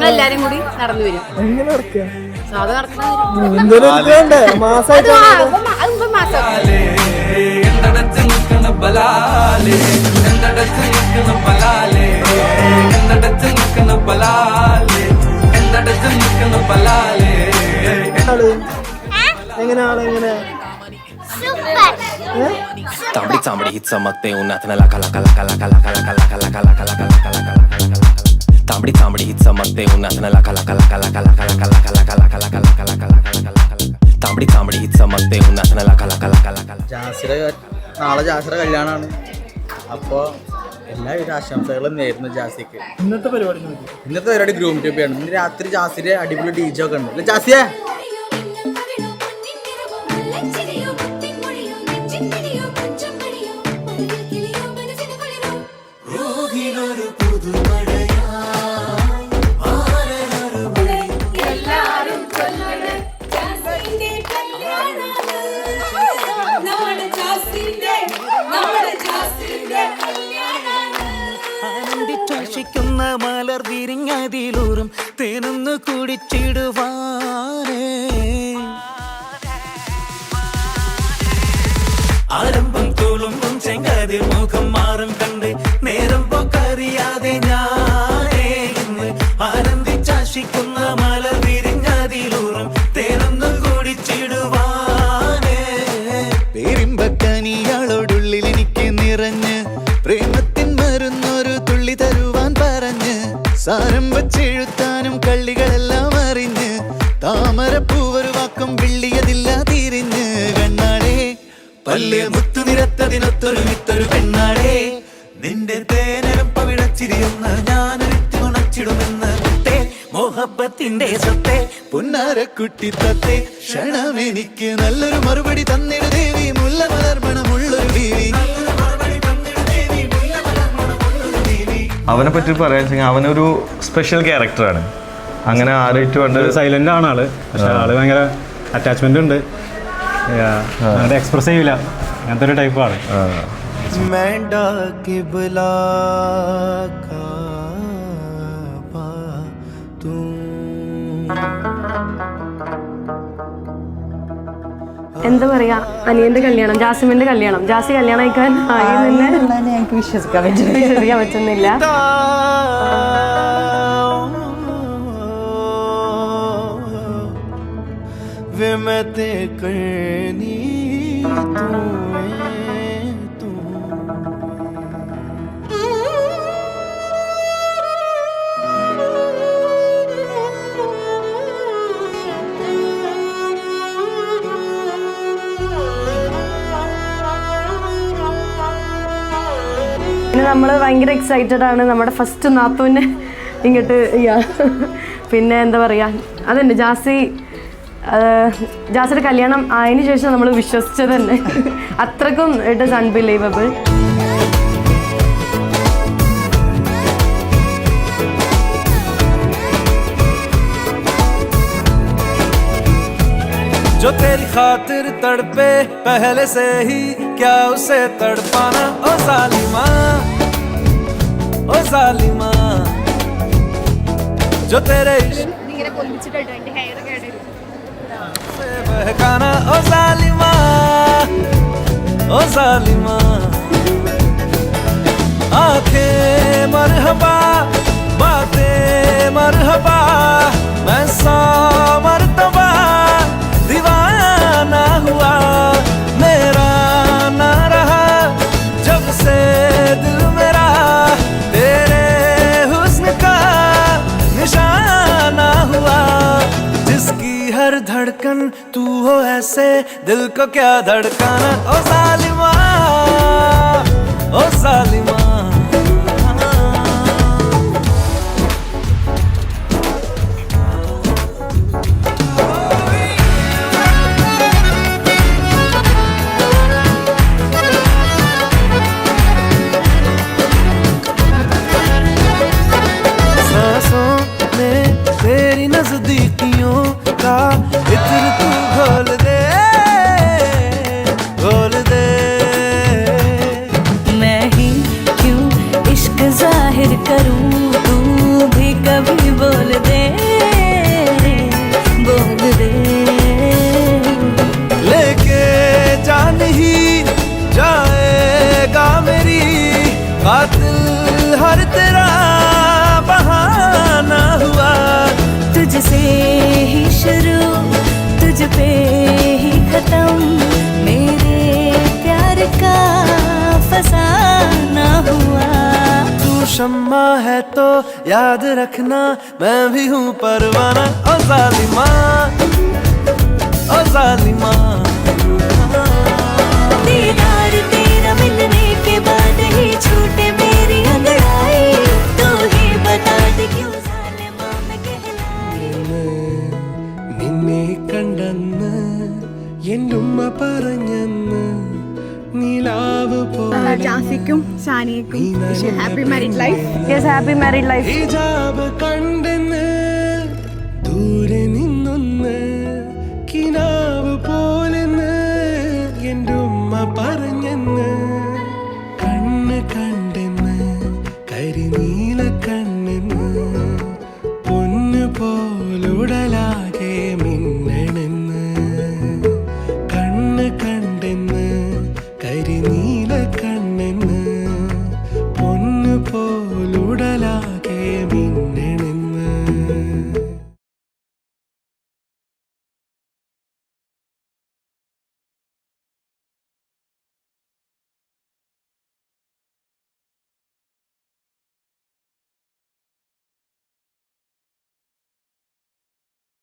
എല്ലാരും കൂടി നടന്നു വരും. Tambri tambri hit samakte unatna la kala kala kala kala kala kala kala kala kala kala kala tambri tambri hit samakte unatna la kala kala kala kala kala kala kala kala kala kala kala kala tambri tambri hit samakte unatna la kala kala kala kala നാളെ ജാസിയുടെ കല്യാണമാണ്. അപ്പോൾ എല്ലാവിധ ആശംസകളും നേരുന്നു ജാസിക്ക്. ഇന്നത്തെ പരിപാടി groom ട്യൂബാണ്. ഇന്ന് രാത്രി ജാസിയുടെ അടിപൊളി DJ ഒക്കെ ഉണ്ട്. അല്ലേ ജാസിയെ? മലർ വിരിഞ്ഞതിലൂറും തേനൊന്ന് കുടിച്ചിടുവാനേ ആരംഭം തുളുമ്പും ചെങ്കതിർ മുഖം മാറും കണ്ട് നേരം പോക്കറിയാതെ ഞാനേ ഇന്ന് ആനന്ദിച്ചാശിക്കുന്ന മലർ വിരിഞ്ഞതിലൂറും തേനൊന്ന് കുടിച്ചിടുവാനേ പേരിമ്പക്കനിയാളോടുള്ളിൽ എനിക്ക് നിറഞ്ഞ് പ്രേമത്തിൻ മരുന്നൊരു തുള്ളി തരുവാൻ പറഞ്ഞ് സാരം വച്ചെഴുത്താനും കള്ളികളെല്ലാം അറിഞ്ഞ് താമരപ്പൂവൊരു വാക്കം വിള്ളിയതില്ല തിരിഞ്ഞ് കണ്ണാടേ പല്ല് മുത്തു നിരത്തതിനൊത്തൊരു വിത്തൊരു പെണ്ണാടേ നിന്റെ തേനരം പവിടച്ചിരിയുന്ന ഞാനൊരുത്തി ഉണച്ചിടുമെന്ന് കുട്ടേ മോഹബത്തിന്റെ സത്തേ പൊന്നാരക്കുട്ടി തത്തേ ക്ഷണമെനിക്ക് നല്ലൊരു മറുപടി തന്നിട ദേവി മുല്ല മലർമണമുള്ളൊരു ബീവി. അവനെ പറ്റി പറയാന്ന് അവനൊരു സ്പെഷ്യൽ ക്യാരക്ടറാണ്. അങ്ങനെ ആരായിട്ട് വേണ്ട സൈലന്റ് ആണ് ആള്. പക്ഷെ ആള് ഭയങ്കര അറ്റാച്ച്മെന്റ് ഉണ്ട്. അങ്ങനെ എക്സ്പ്രസ് ചെയ്യില്ല. അങ്ങനത്തെ ഒരു ടൈപ്പാണ്. എന്താ പറയാ, അനിയന്റെ കല്യാണം, ജാസിമിന്റെ കല്യാണം. ജാസി കല്യാണം കഴിക്കാൻ ഞങ്ങൾക്ക് വിശ്വസിക്കാൻ പറ്റുന്നില്ല. നമ്മൾ ഭയങ്കര എക്സൈറ്റഡ് ആണ് നമ്മുടെ ഫസ്റ്റ് നാത്തൂനെ ഇങ്ങോട്ട്. പിന്നെ എന്താ പറയുക, അതന്നെ ജാസിയുടെ കല്യാണം ആയതിനു ശേഷം നമ്മൾ വിശ്വസിച്ചത് തന്നെ. അത്രക്കും ഇറ്റ് ഈസ് അൺബിലീവബിൾ. जो तेरी खातिर तड़पे पहले से ही क्या उसे तड़पाना. ओ जालिमा ओ जालिमा जो तेरे इश्क से बहकाना. ओ जालिमा ओ जालिमा आंखें मरहबा बातें मरहबा मैं सौ मर्तबा दीवाना हुआ मेरा ना रहा जब से दिल मेरा तेरे हुस्न का निशाना हुआ. जिसकी हर धड़कन तू हो ऐसे दिल को क्या धड़काना. ओ जालिमा ओ जालिमा करूं तू भी कभी बोल दे लेके जान ही जाएगा मेरी कातिल हर तेरा बहाना हुआ। तुझसे ही शुरू तुझ पे ही खत्म मेरे प्यार का फसाना हुआ। तू शम्मा है तो याद रखना मैं भी हूँ परवाना। ओ जालिमा ओ जालिमा दीदार तेरा मिलने के बाद ही छूटे मेरी अंगड़ाई। तू ही बता दे क्यों जालिमा मैं कहलाई। നിന്നെ കണ്ടെന്ന് എന്നുമ്മ പറഞ്ഞെന്ന് നിലാവ് ജാസിക്കും ഷാനിയക്കും happy married life. Yes, happy married life. ഹിജാബ് കണ്ടെന്ന് ദൂരെ നിന്നൊന്ന് കിനാവ് പോലെന്ന് എൻ്റെ ഉമ്മ പറഞ്ഞു.